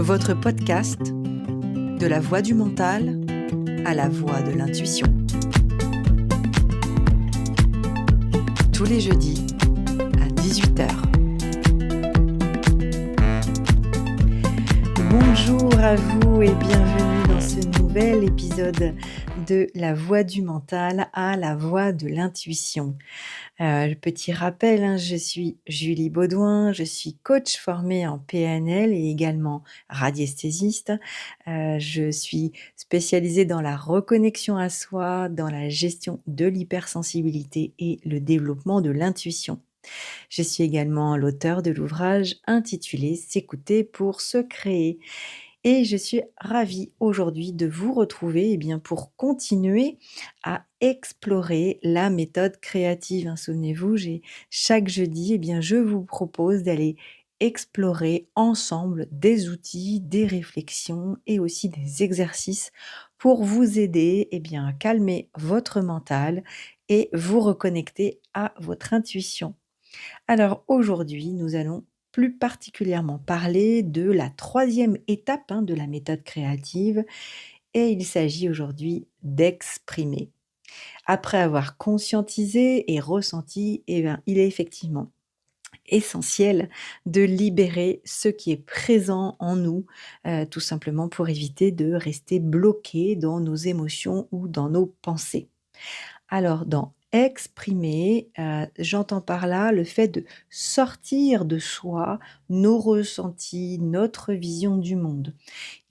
votre podcast de la voix du mental à la voix de l'intuition. Tous les jeudis à 18h. Bonjour à vous et bienvenue dans ce nouvel épisode de la voix du mental à la voix de l'intuition. Petit rappel, je suis Julie Baudouin, je suis coach formée en PNL et également radiesthésiste. Je suis spécialisée dans la reconnexion à soi, dans la gestion de l'hypersensibilité et le développement de l'intuition. Je suis également l'auteur de l'ouvrage intitulé « S'écouter pour se créer ». Et je suis ravie aujourd'hui de vous retrouver pour continuer à explorer la méthode créative. Souvenez-vous, chaque jeudi, je vous propose d'aller explorer ensemble des outils, des réflexions et aussi des exercices pour vous aider à calmer votre mental et vous reconnecter à votre intuition. Alors aujourd'hui, nous allons plus particulièrement parler de la troisième étape de la méthode créative et il s'agit aujourd'hui d'exprimer. Après avoir conscientisé et ressenti, il est effectivement essentiel de libérer ce qui est présent en nous, tout simplement pour éviter de rester bloqué dans nos émotions ou dans nos pensées. Alors dans exprimer, j'entends par là le fait de sortir de soi nos ressentis, notre vision du monde.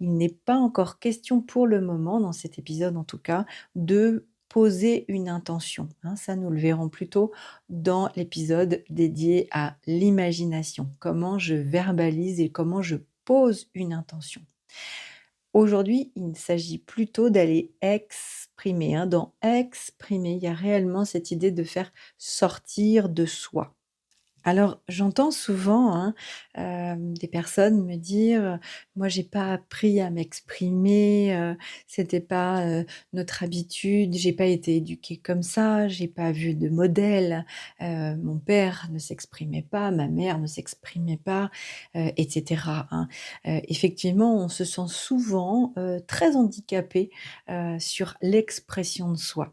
Il n'est pas encore question pour le moment, dans cet épisode en tout cas, de poser une intention. Ça, nous le verrons plutôt dans l'épisode dédié à l'imagination. Comment je verbalise et comment je pose une intention. Aujourd'hui, il s'agit plutôt d'aller exprimer. Dans exprimer, il y a réellement cette idée de faire sortir de soi. Alors, j'entends souvent des personnes me dire moi, j'ai pas appris à m'exprimer, c'était pas notre habitude, j'ai pas été éduquée comme ça, j'ai pas vu de modèle, mon père ne s'exprimait pas, ma mère ne s'exprimait pas, etc. Effectivement, on se sent souvent très handicapé sur l'expression de soi.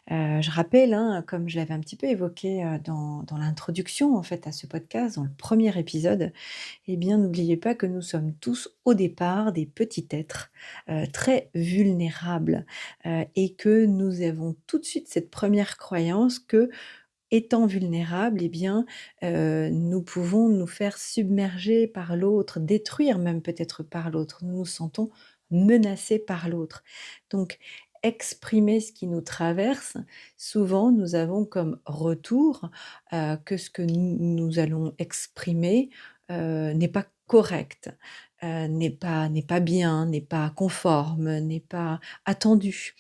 Je rappelle, comme je l'avais un petit peu évoqué dans l'introduction en fait à ce podcast, dans le premier épisode, n'oubliez pas que nous sommes tous au départ des petits êtres très vulnérables et que nous avons tout de suite cette première croyance que étant vulnérables, nous pouvons nous faire submerger par l'autre, détruire même peut-être par l'autre. Nous nous sentons menacés par l'autre. Donc, exprimer ce qui nous traverse, souvent nous avons comme retour que ce que nous allons exprimer n'est pas correct, n'est pas bien, n'est pas conforme, n'est pas attendu.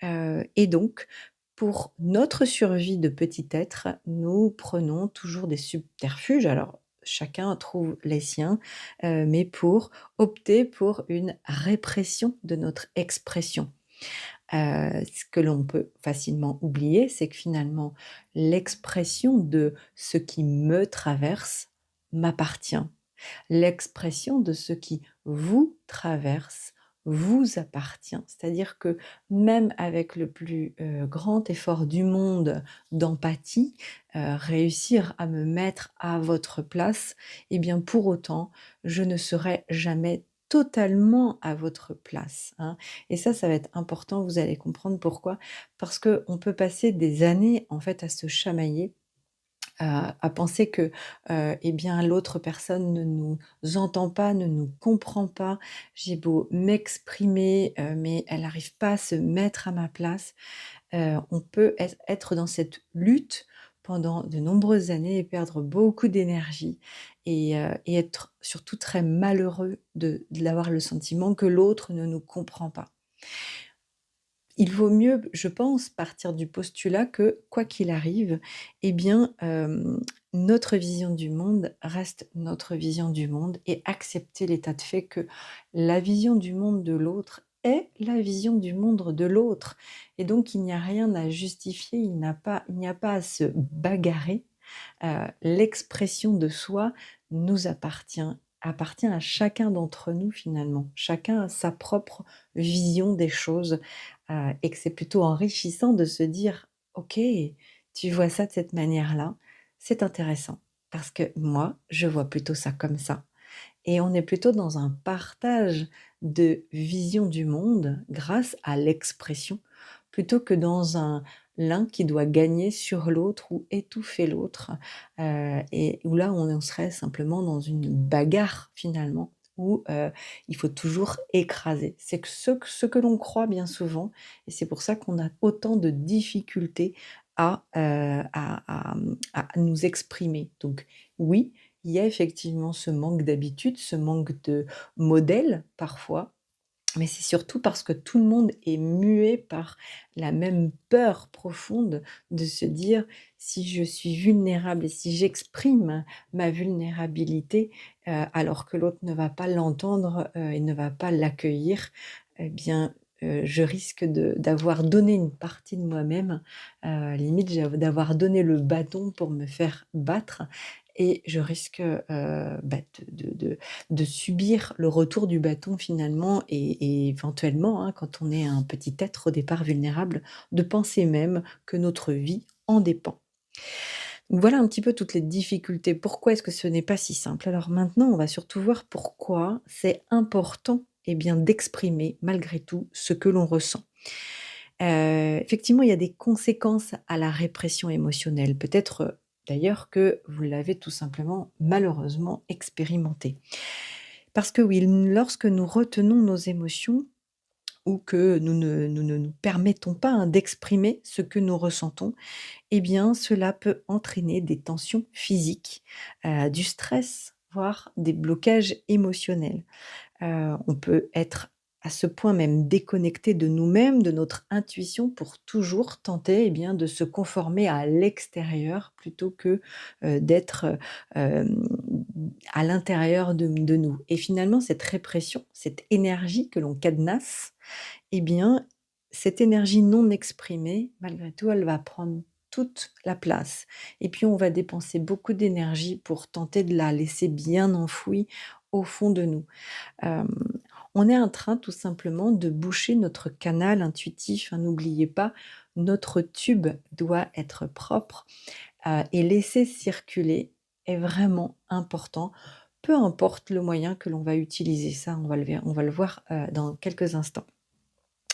Et donc, pour notre survie de petit être, nous prenons toujours des subterfuges. Alors, chacun trouve les siens, mais pour opter pour une répression de notre expression. Ce que l'on peut facilement oublier, c'est que finalement, l'expression de ce qui me traverse m'appartient. L'expression de ce qui vous traverse vous appartient. C'est-à-dire que même avec le plus grand effort du monde d'empathie, réussir à me mettre à votre place, pour autant, je ne serai jamais totalement à votre place. Et ça va être important, vous allez comprendre pourquoi. Parce qu'on peut passer des années en fait à se chamailler, à penser que l'autre personne ne nous entend pas, ne nous comprend pas. J'ai beau m'exprimer, mais elle n'arrive pas à se mettre à ma place. On peut être dans cette lutte pendant de nombreuses années et perdre beaucoup d'énergie et être surtout très malheureux d'avoir le sentiment que l'autre ne nous comprend pas. Il vaut mieux, je pense, partir du postulat que, quoi qu'il arrive, notre vision du monde reste notre vision du monde et accepter l'état de fait que la vision du monde de l'autre est la vision du monde de l'autre. Et donc, il n'y a rien à justifier, il n'y a pas à se bagarrer. L'expression de soi nous appartient appartient à chacun d'entre nous finalement. Chacun a sa propre vision des choses, et que c'est plutôt enrichissant de se dire: «OK, tu vois ça de cette manière-là, c'est intéressant parce que moi, je vois plutôt ça comme ça». Et on est plutôt dans un partage de vision du monde grâce à l'expression, plutôt que dans un l'un qui doit gagner sur l'autre ou étouffer l'autre, et où là on en serait simplement dans une bagarre finalement, où, il faut toujours écraser. C'est que ce que l'on croit bien souvent et c'est pour ça qu'on a autant de difficultés à nous exprimer. Donc oui, il y a effectivement ce manque d'habitude, ce manque de modèle parfois, mais c'est surtout parce que tout le monde est muet par la même peur profonde de se dire: «Si je suis vulnérable et si j'exprime ma vulnérabilité, alors que l'autre ne va pas l'entendre, et ne va pas l'accueillir, eh bien, je risque d'avoir donné une partie de moi-même, limite d'avoir donné le bâton pour me faire battre et je risque, bah, de subir le retour du bâton finalement et éventuellement, hein, quand on est un petit être au départ vulnérable, de penser même que notre vie en dépend. Donc voilà un petit peu toutes les difficultés. Pourquoi est-ce que ce n'est pas si simple? Alors maintenant, on va surtout voir pourquoi c'est important, eh bien, d'exprimer malgré tout ce que l'on ressent. Effectivement, il y a des conséquences à la répression émotionnelle. Peut-être, d'ailleurs que vous l'avez tout simplement malheureusement expérimenté. Parce que oui, lorsque nous retenons nos émotions ou que nous ne nous permettons pas, hein, d'exprimer ce que nous ressentons, eh bien, cela peut entraîner des tensions physiques, du stress, voire des blocages émotionnels. On peut être à ce point même déconnecté de nous-mêmes, de notre intuition pour toujours tenter, eh bien, de se conformer à l'extérieur plutôt que, d'être, à l'intérieur de nous et finalement cette répression, cette énergie que l'on cadenasse, eh bien, cette énergie non exprimée, malgré tout, elle va prendre toute la place et puis on va dépenser beaucoup d'énergie pour tenter de la laisser bien enfouie au fond de nous. Hem, on est en train tout simplement de boucher notre canal intuitif, hein. N'oubliez pas, notre tube doit être propre, et laisser circuler est vraiment important, peu importe le moyen que l'on va utiliser. Ça, on va le voir, dans quelques instants.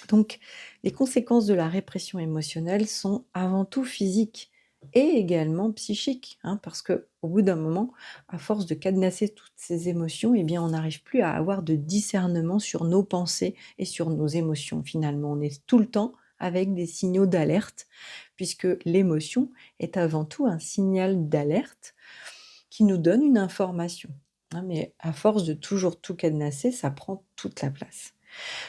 Donc, les conséquences de la répression émotionnelle sont avant tout physiques et également psychiques, hein, parce que au bout d'un moment, à force de cadenasser toutes ces émotions, eh bien, on n'arrive plus à avoir de discernement sur nos pensées et sur nos émotions. Finalement, on est tout le temps avec des signaux d'alerte, puisque l'émotion est avant tout un signal d'alerte qui nous donne une information, hein, mais à force de toujours tout cadenasser, ça prend toute la place.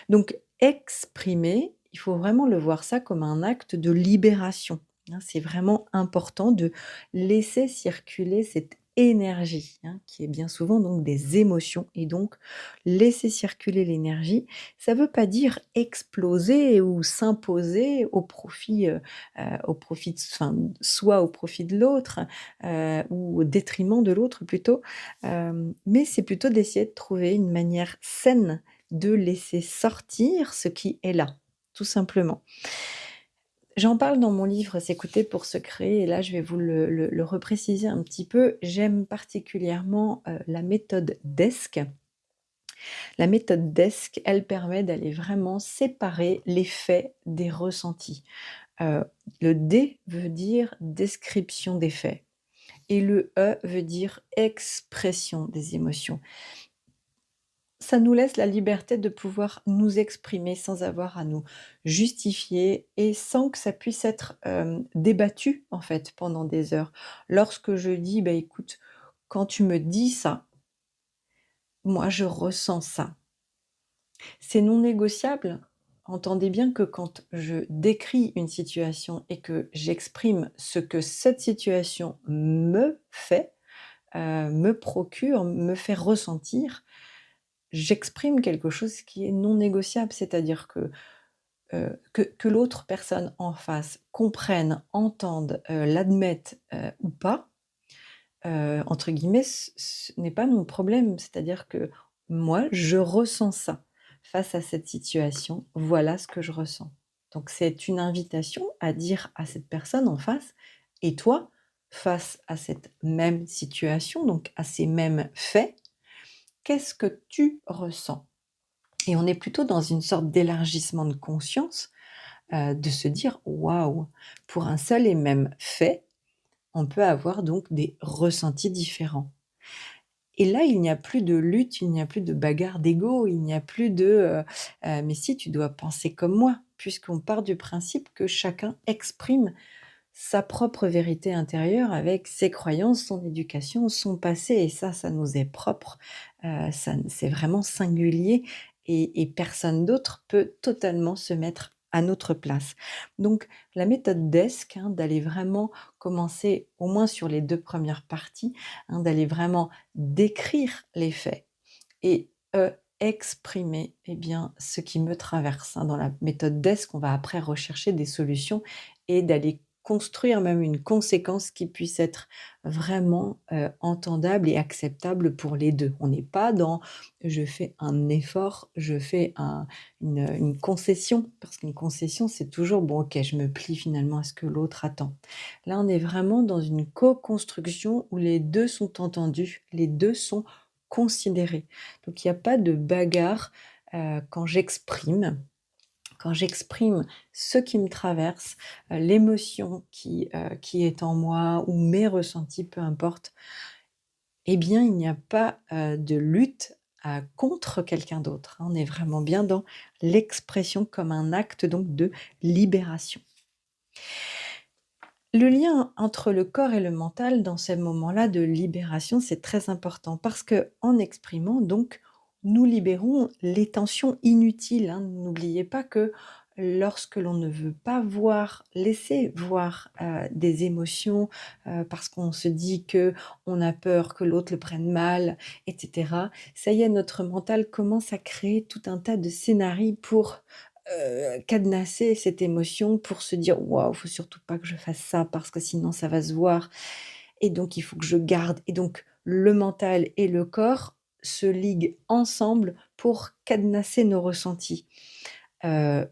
Donc exprimer, il faut vraiment le voir ça comme un acte de libération, hein. C'est vraiment important de laisser circuler cette énergie, hein, qui est bien souvent donc des émotions et donc laisser circuler l'énergie, ça ne veut pas dire exploser ou s'imposer au profit de enfin, soit au profit de l'autre, ou au détriment de l'autre plutôt, mais c'est plutôt d'essayer de trouver une manière saine de laisser sortir ce qui est là, tout simplement. J'en parle dans mon livre «S'écouter pour se créer» et là je vais vous le repréciser un petit peu. J'aime particulièrement, la méthode DESC. La méthode DESC, elle permet d'aller vraiment séparer les faits des ressentis. Heu, le D veut dire description des faits et le E veut dire expression des émotions. Ça nous laisse la liberté de pouvoir nous exprimer sans avoir à nous justifier et sans que ça puisse être, débattu, en fait, pendant des heures. Lorsque je dis: «Bah, écoute, quand tu me dis ça, moi, je ressens ça». C'est non négociable. Entendez bien que quand je décris une situation et que j'exprime ce que cette situation me fait, me procure, me fait ressentir, j'exprime quelque chose qui est non négociable, c'est-à-dire que l'autre personne en face comprenne, entende, l'admette, ou pas, entre guillemets, ce n'est pas mon problème. C'est-à-dire que moi, je ressens ça. Face à cette situation, voilà ce que je ressens. Donc c'est une invitation à dire à cette personne en face: «Et toi, face à cette même situation, donc à ces mêmes faits, qu'est-ce que tu ressens?» Et on est plutôt dans une sorte d'élargissement de conscience, de se dire: «Waouh! Pour un seul et même fait, on peut avoir donc des ressentis différents». Et là, il n'y a plus de lutte, il n'y a plus de bagarre d'ego, il n'y a plus de, «Mais si, tu dois penser comme moi», puisqu'on part du principe que chacun exprime sa propre vérité intérieure avec ses croyances, son éducation, son passé et ça nous est propre, ça c'est vraiment singulier et personne d'autre peut totalement se mettre à notre place. Donc la méthode DESC, hein, d'aller vraiment commencer, au moins sur les 2 premières parties, hein, d'aller vraiment décrire les faits et exprimer, eh bien, ce qui me traverse, hein. Dans la méthode DESC, on va après rechercher des solutions et d'aller construire même une conséquence qui puisse être vraiment, entendable et acceptable pour les 2. On n'est pas dans: «Je fais un effort, je fais une concession», parce qu'une concession, c'est toujours: «Bon, OK, je me plie finalement à ce que l'autre attend». Là, on est vraiment dans une co-construction où les 2 sont entendus, les 2 sont considérés. Donc il y a pas de bagarre, quand j'exprime ce qui me traverse, l'émotion qui est en moi ou mes ressentis, peu importe, eh bien, il n'y a pas, de lutte, contre quelqu'un d'autre, hein. On est vraiment bien dans l'expression comme un acte donc de libération. Le lien entre le corps et le mental dans ces moments-là de libération, c'est très important parce qu'en exprimant donc, nous libérons les tensions inutiles, hein. N'oubliez pas que lorsque l'on ne veut pas voir, laisser voir, des émotions, parce qu'on se dit que on a peur que l'autre le prenne mal et cetera, ça y est, notre mental commence à créer tout un tas de scénarii pour cadenasser cette émotion pour se dire: «Waouh, faut surtout pas que je fasse ça parce que sinon ça va se voir et donc il faut que je garde» et donc le mental et le corps se liguent ensemble pour cadenasser nos ressentis. Heu,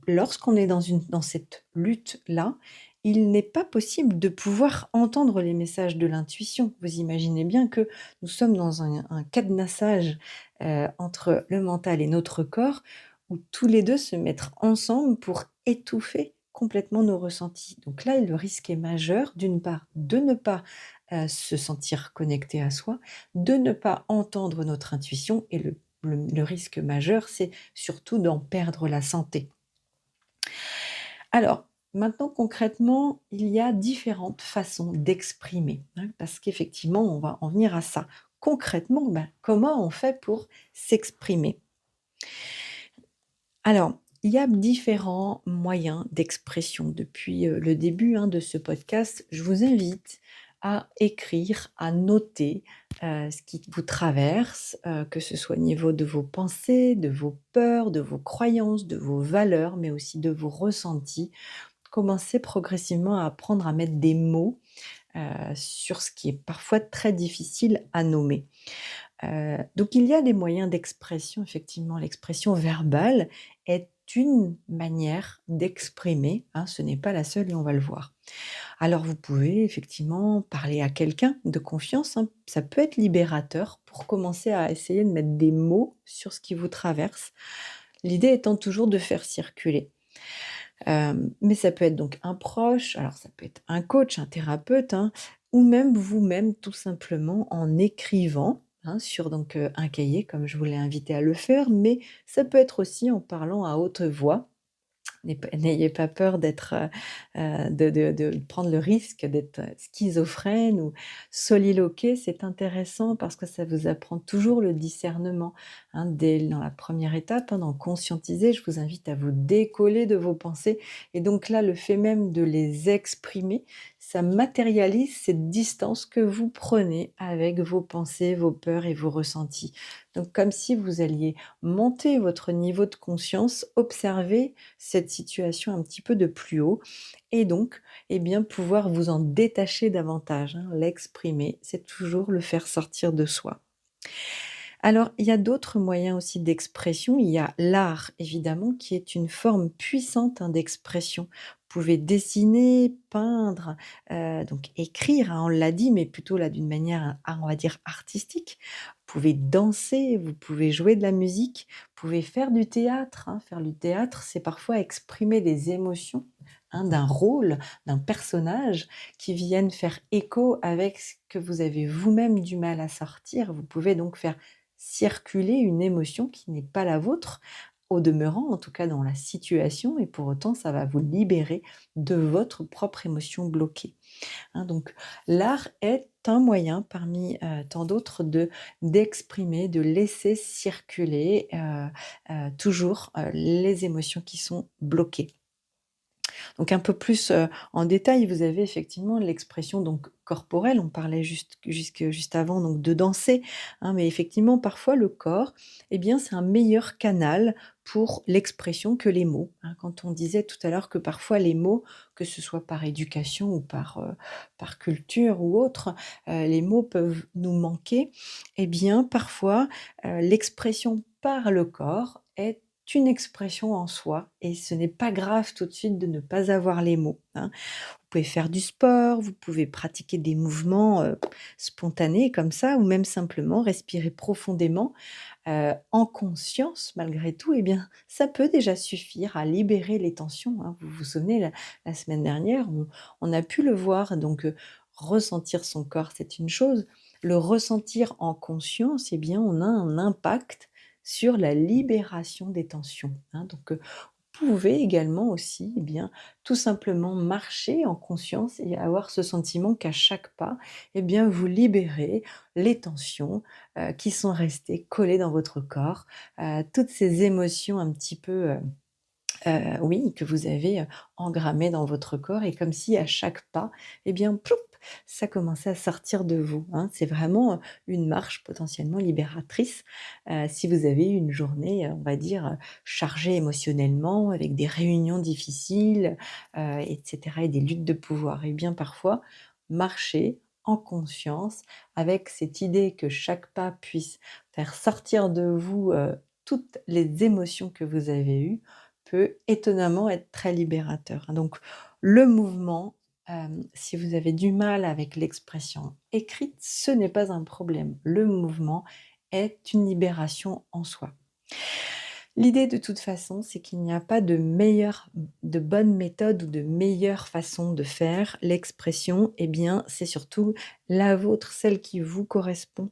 Lorsqu'on est dans cette lutte-là, il n'est pas possible de pouvoir entendre les messages de l'intuition. Vous imaginez bien que nous sommes dans un cadenassage, entre le mental et notre corps, où tous les 2 se mettre ensemble pour étouffer complètement nos ressentis. Donc là, le risque est majeur, d'une part, de ne pas, se sentir connecté à soi, de ne pas entendre notre intuition et le risque majeur, c'est surtout d'en perdre la santé. Alors, maintenant concrètement, il y a différentes façons d'exprimer, hein, parce qu'effectivement, on va en venir à ça. Concrètement, ben, comment on fait pour s'exprimer? Alors, il y a différents moyens d'expression. Depuis, le début, hein, de ce podcast, je vous invite à écrire, à noter, ce qui vous traverse, que ce soit au niveau de vos pensées, de vos peurs, de vos croyances, de vos valeurs, mais aussi de vos ressentis. Commencer progressivement à apprendre à mettre des mots, sur ce qui est parfois très difficile à nommer. Donc il y a des moyens d'expression, effectivement, l'expression verbale est une manière d'exprimer, hein, ce n'est pas la seule et on va le voir. Alors vous pouvez effectivement parler à quelqu'un de confiance, hein, ça peut être libérateur pour commencer à essayer de mettre des mots sur ce qui vous traverse. L'idée étant toujours de faire circuler. Mais ça peut être donc un proche, alors ça peut être un coach, un thérapeute, hein, ou même vous-même tout simplement en écrivant, hein, sur donc, un cahier comme je vous l'ai invité à le faire, mais ça peut être aussi en parlant à haute voix. N'ayez pas peur d'être, de prendre le risque d'être, schizophrène ou soliloquer. C'est intéressant parce que ça vous apprend toujours le discernement, hein. Dès dans la première étape, hein, dans conscientiser, je vous invite à vous décoller de vos pensées et donc là, le fait même de les exprimer, ça matérialise cette distance que vous prenez avec vos pensées, vos peurs et vos ressentis. Donc comme si vous alliez monter votre niveau de conscience, observer cette situation un petit peu de plus haut et donc, eh bien, pouvoir vous en détacher davantage, hein. L'exprimer, c'est toujours le faire sortir de soi. Alors, il y a d'autres moyens aussi d'expression. Il y a l'art, évidemment, qui est une forme puissante, hein, d'expression. Vous pouvez dessiner, peindre, donc écrire, hein, on l'a dit, mais plutôt là d'une manière, on va dire artistique. Vous pouvez danser, vous pouvez jouer de la musique, vous pouvez faire du théâtre, hein. Faire du théâtre, c'est parfois exprimer des émotions, hein, d'un rôle, d'un personnage qui viennent faire écho avec ce que vous avez vous-même du mal à sortir. Vous pouvez donc faire circuler une émotion qui n'est pas la vôtre, au demeurant, en tout cas dans la situation, et pour autant, ça va vous libérer de votre propre émotion bloquée, hein. Donc l'art est un moyen parmi, tant d'autres d'exprimer, de laisser circuler, toujours, les émotions qui sont bloquées. Donc un peu plus, en détail, vous avez effectivement l'expression donc corporelle. On parlait juste avant donc de danser, hein, mais effectivement parfois le corps, eh bien c'est un meilleur canal pour l'expression que les mots, hein. Quand on disait tout à l'heure que parfois les mots, que ce soit par éducation ou par culture ou autre, les mots peuvent nous manquer. Eh bien parfois, l'expression par le corps est une expression en soi et ce n'est pas grave tout de suite de ne pas avoir les mots, hein. Vous pouvez faire du sport, vous pouvez pratiquer des mouvements, spontanés comme ça ou même simplement respirer profondément, en conscience malgré tout. Eh bien, ça peut déjà suffire à libérer les tensions, hein. Vous vous souvenez la semaine dernière, on a pu le voir donc, ressentir son corps, c'est une chose. Le ressentir en conscience, eh bien, on a un impact sur la libération des tensions, hein. Donc, vous pouvez également aussi, eh bien, tout simplement marcher en conscience et avoir ce sentiment qu'à chaque pas, eh bien, vous libérez les tensions, qui sont restées collées dans votre corps, toutes ces émotions un petit peu, oui, que vous avez, engrammées dans votre corps et comme si à chaque pas, eh bien, ploup, ça commençait à sortir de vous, hein. C'est vraiment, une marche potentiellement libératrice, si vous avez eu une journée, on va dire, chargée émotionnellement avec des réunions difficiles, et cetera et des luttes de pouvoir. Et bien parfois, marcher en conscience avec cette idée que chaque pas puisse faire sortir de vous, toutes les émotions que vous avez eues, peut étonnamment être très libérateur, hein. Donc le mouvement, si vous avez du mal avec l'expression écrite, ce n'est pas un problème. Le mouvement est une libération en soi. L'idée de toute façon, c'est qu'il n'y a pas de bonne méthode ou de meilleure façon de faire. L'expression, eh bien, c'est surtout la vôtre, celle qui vous correspond.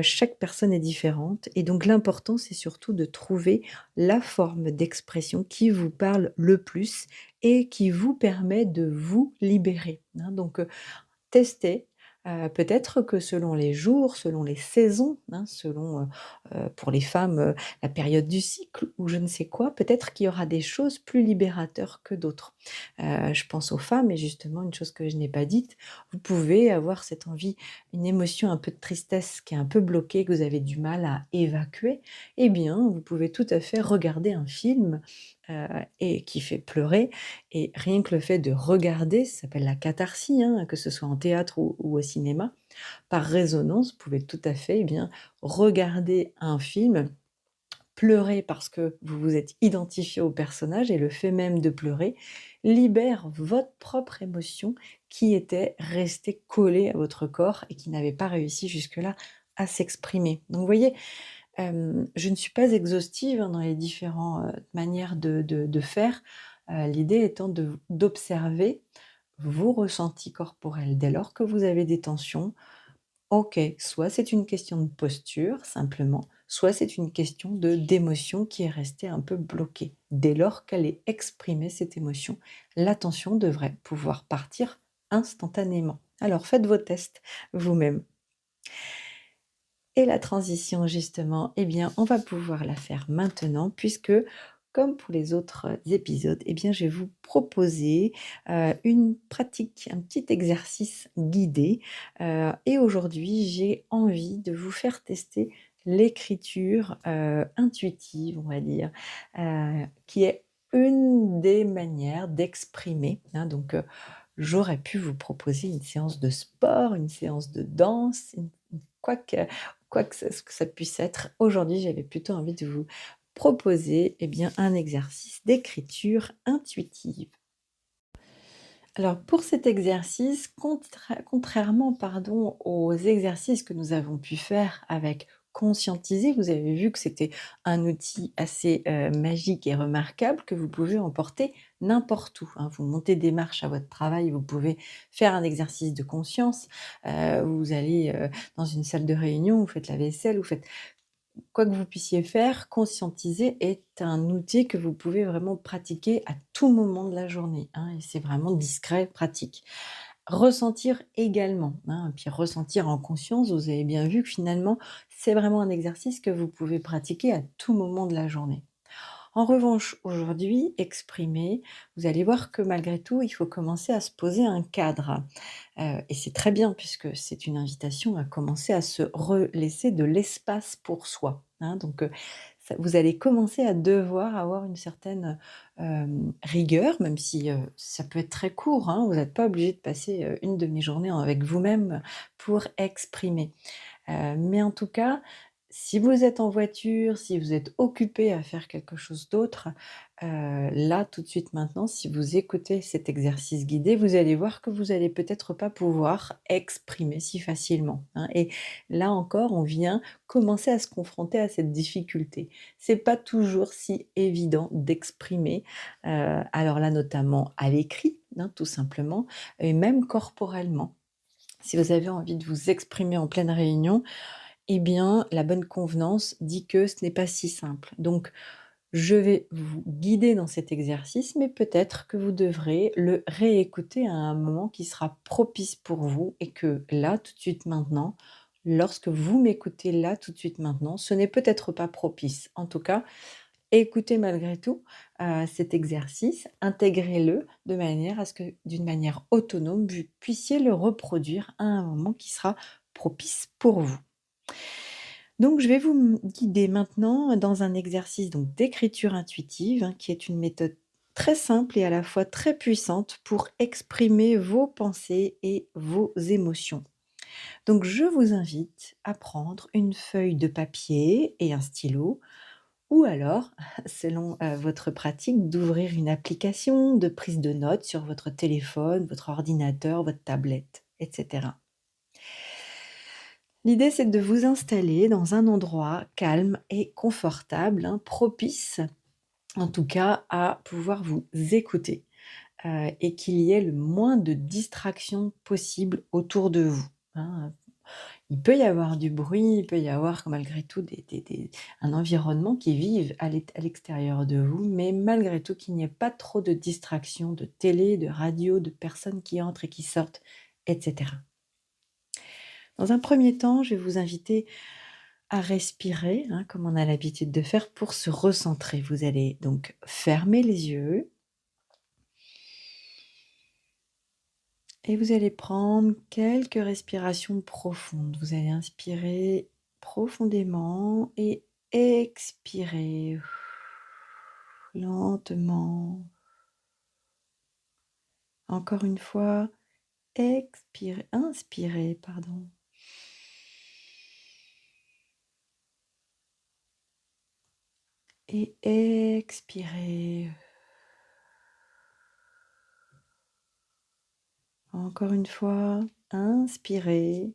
Chaque personne est différente et donc l'important, c'est surtout de trouver la forme d'expression qui vous parle le plus et qui vous permet de vous libérer, hein. Donc, tester, peut-être que selon les jours, selon les saisons, hein, selon, pour les femmes, la période du cycle ou je ne sais quoi, peut-être qu'il y aura des choses plus libérateurs que d'autres. Je pense aux femmes et justement une chose que je n'ai pas dite, vous pouvez avoir cette envie, une émotion un peu de tristesse qui est un peu bloquée, que vous avez du mal à évacuer, eh bien, vous pouvez tout à fait regarder un film, et qui fait pleurer et rien que le fait de regarder, ça s'appelle la catharsis, hein, que ce soit en théâtre ou au cinéma. Par résonance, vous pouvez tout à fait, eh bien, regarder un film, pleurer parce que vous vous êtes identifié au personnage et le fait même de pleurer libère votre propre émotion qui était restée collée à votre corps et qui n'avait pas réussi jusque-là à s'exprimer. Donc vous voyez, je ne suis pas exhaustive, hein, dans les différentes manières de faire, l'idée étant d'observer vos ressentis corporels. Dès lors que vous avez des tensions, OK, soit c'est une question de posture simplement, soit c'est une question d'émotion qui est restée un peu bloquée. Dès lors qu'elle est exprimée cette émotion, la tension devrait pouvoir partir instantanément. Alors faites vos tests vous-même. Et la transition justement, eh bien, on va pouvoir la faire maintenant puisque comme pour les autres épisodes, eh bien, je vais vous proposer, une pratique, un petit exercice guidé, et aujourd'hui, j'ai envie de vous faire tester l'écriture, intuitive, on va dire, qui est une des manières d'exprimer, hein, donc j'aurais pu vous proposer une séance de sport, une séance de danse, quoique quoi que ça puisse être. Aujourd'hui, j'avais plutôt envie de vous proposer, eh bien, un exercice d'écriture intuitive. Alors pour cet exercice, contrairement, pardon, aux exercices que nous avons pu faire avec Conscientiser, vous avez vu que c'était un outil assez, magique et remarquable que vous pouvez emporter n'importe où, hein. Vous montez des marches à votre travail, vous pouvez faire un exercice de conscience, vous allez, dans une salle de réunion, vous faites la vaisselle, vous faites quoi que vous puissiez faire, Conscientiser est un outil que vous pouvez vraiment pratiquer à tout moment de la journée, hein, et c'est vraiment discret, pratique. Ressentir également, hein, puis ressentir en conscience, vous avez bien vu que finalement, c'est vraiment un exercice que vous pouvez pratiquer à tout moment de la journée. En revanche, aujourd'hui, exprimer, vous allez voir que malgré tout, il faut commencer à se poser un cadre. Et c'est très bien puisque c'est une invitation à commencer à se laisser de l'espace pour soi, hein. Donc, ça vous allez commencer à devoir avoir une certaine, rigueur, même si, ça peut être très court, hein. Vous n'êtes pas obligé de passer, une demi-journée avec vous-même pour exprimer. Mais en tout cas, si vous êtes en voiture, si vous êtes occupé à faire quelque chose d'autre, là, tout de suite maintenant, si vous écoutez cet exercice guidé, vous allez voir que vous allez peut-être pas pouvoir exprimer si facilement, hein, et là encore, on vient commencer à se confronter à cette difficulté. C'est pas toujours si évident d'exprimer, alors là, notamment à l'écrit, hein, tout simplement, et même corporellement. Si vous avez envie de vous exprimer en pleine réunion, eh bien, la bonne convenance dit que ce n'est pas si simple. Donc, je vais vous guider dans cet exercice, mais peut-être que vous devrez le réécouter à un moment qui sera propice pour vous et que là, tout de suite maintenant, lorsque vous m'écoutez là, tout de suite maintenant, ce n'est peut-être pas propice. En tout cas, écoutez malgré tout, cet exercice, intégrez-le de manière à ce que, d'une manière autonome, vous puissiez le reproduire à un moment qui sera propice pour vous. Donc je vais vous guider maintenant dans un exercice donc d'écriture intuitive, hein, qui est une méthode très simple et à la fois très puissante pour exprimer vos pensées et vos émotions. Donc je vous invite à prendre une feuille de papier et un stylo ou alors, selon, votre pratique, d'ouvrir une application de prise de notes sur votre téléphone, votre ordinateur, votre tablette, et cetera. L'idée, c'est de vous installer dans un endroit calme et confortable, hein, propice, en tout cas, à pouvoir vous écouter, et qu'il y ait le moins de distractions possible autour de vous, hein. Il peut y avoir du bruit, il peut y avoir malgré tout un environnement qui vive à l'extérieur de vous, mais malgré tout qu'il n'y ait pas trop de distractions, de télé, de radio, de personnes qui entrent et qui sortent, et cetera. Dans un premier temps, je vais vous inviter à respirer, hein, comme on a l'habitude de faire pour se recentrer. Vous allez donc fermer les yeux et vous allez prendre quelques respirations profondes. Vous allez inspirer profondément et expirer lentement. Encore une fois, inspirez, pardon. Et expirez. Encore une fois, inspirez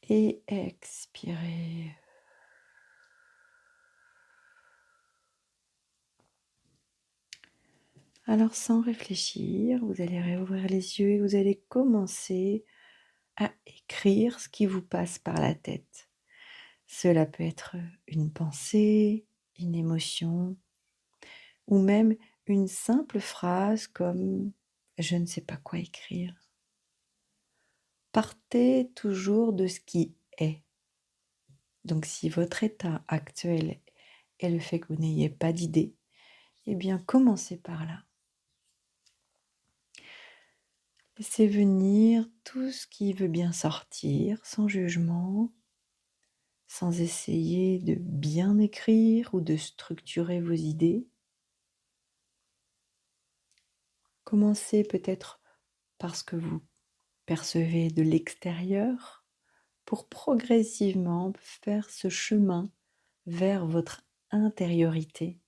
et expirez. Alors sans réfléchir, vous allez réouvrir les yeux et vous allez commencer à écrire ce qui vous passe par la tête. Cela peut être une pensée, une émotion ou même une simple phrase comme «je ne sais pas quoi écrire». Partez toujours de ce qui est. Donc si votre état actuel est le fait que vous n'ayez pas d'idée, eh bien commencez par là. Laissez venir tout ce qui veut bien sortir, sans jugement, sans essayer de bien écrire ou de structurer vos idées. Commencez peut-être par ce que vous percevez de l'extérieur pour progressivement faire ce chemin vers votre intériorité.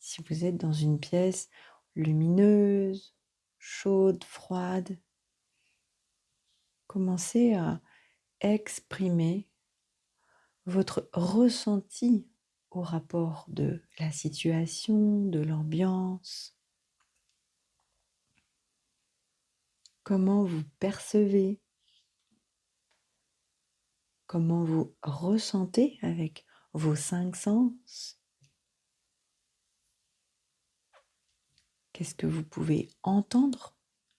Si vous êtes dans une pièce lumineuse, chaude, froide, commencez à exprimer votre ressenti au rapport de la situation, de l'ambiance. Comment vous percevez, comment vous ressentez avec vos 5 sens. Qu'est-ce que vous pouvez entendre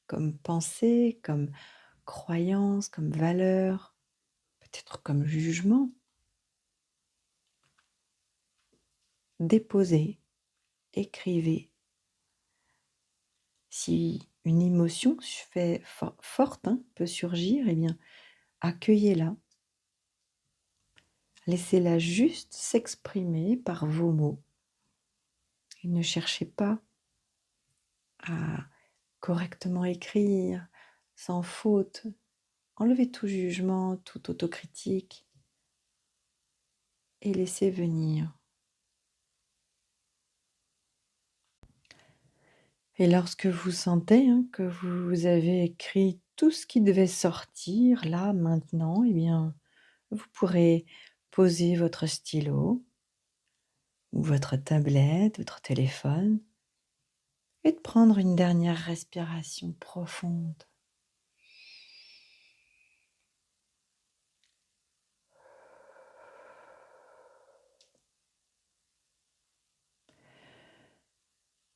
comme pensée, comme croyance, comme valeur, peut-être comme jugement. Déposez, écrivez. Si une émotion forte peut surgir, eh bien, accueillez-la. Laissez-la juste s'exprimer par vos mots. Et ne cherchez pas à correctement écrire, sans faute. Enlevez tout jugement, toute autocritique et laissez venir. Et lorsque vous sentez que vous avez écrit tout ce qui devait sortir, là, maintenant, eh bien, vous pourrez poser votre stylo ou votre tablette, votre téléphone et de prendre une dernière respiration profonde.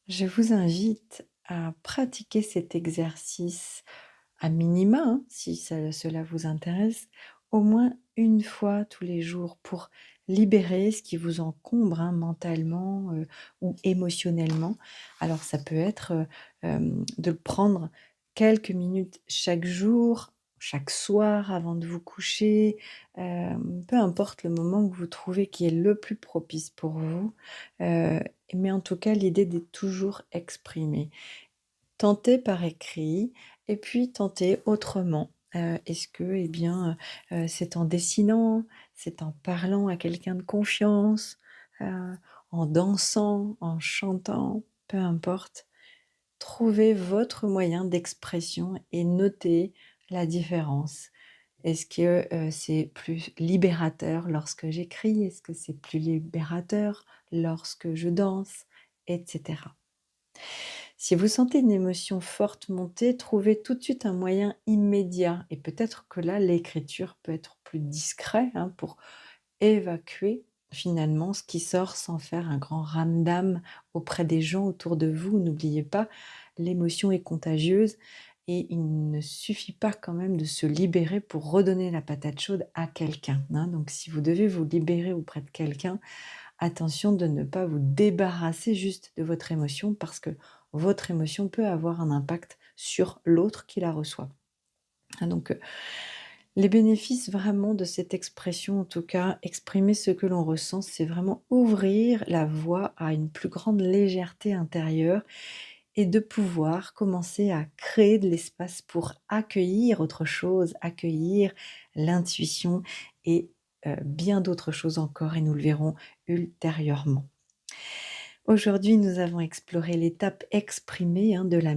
Je vous invite à pratiquer cet exercice à minima, si cela vous intéresse, au moins une fois tous les jours pour libérer ce qui vous encombre mentalement ou émotionnellement. Alors ça peut être de prendre quelques minutes chaque jour, chaque soir avant de vous coucher, peu importe le moment que vous trouvez qui est le plus propice pour vous, mais en tout cas l'idée d'être toujours exprimée. Tentez par écrit et puis tentez autrement. Est-ce que, c'est en dessinant, c'est en parlant à quelqu'un de confiance, en dansant, en chantant, peu importe. Trouvez votre moyen d'expression et notez la différence. Est-ce que c'est plus libérateur lorsque j'écris? Est-ce que c'est plus libérateur lorsque je danse? Etc. Si vous sentez une émotion forte monter, trouvez tout de suite un moyen immédiat. Et peut-être que là, l'écriture peut être plus discret pour évacuer finalement ce qui sort sans faire un grand ramdam auprès des gens autour de vous. N'oubliez pas, l'émotion est contagieuse et il ne suffit pas quand même de se libérer pour redonner la patate chaude à quelqu'un. Donc si vous devez vous libérer auprès de quelqu'un, attention de ne pas vous débarrasser juste de votre émotion parce que votre émotion peut avoir un impact sur l'autre qui la reçoit. Donc, les bénéfices vraiment de cette expression, en tout cas, exprimer ce que l'on ressent, c'est vraiment ouvrir la voie à une plus grande légèreté intérieure et de pouvoir commencer à créer de l'espace pour accueillir autre chose, accueillir l'intuition et bien d'autres choses encore, et nous le verrons ultérieurement. Aujourd'hui, nous avons exploré l'étape exprimée de la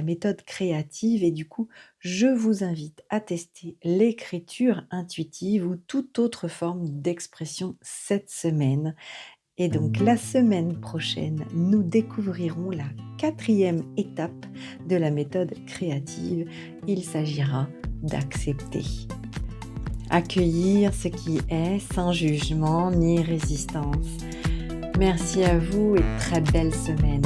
méthode créative et du coup, je vous invite à tester l'écriture intuitive ou toute autre forme d'expression cette semaine. Et donc la semaine prochaine, nous découvrirons la 4e étape de la méthode créative. Il s'agira d'accepter. Accueillir ce qui est sans jugement ni résistance. Merci à vous et très belle semaine.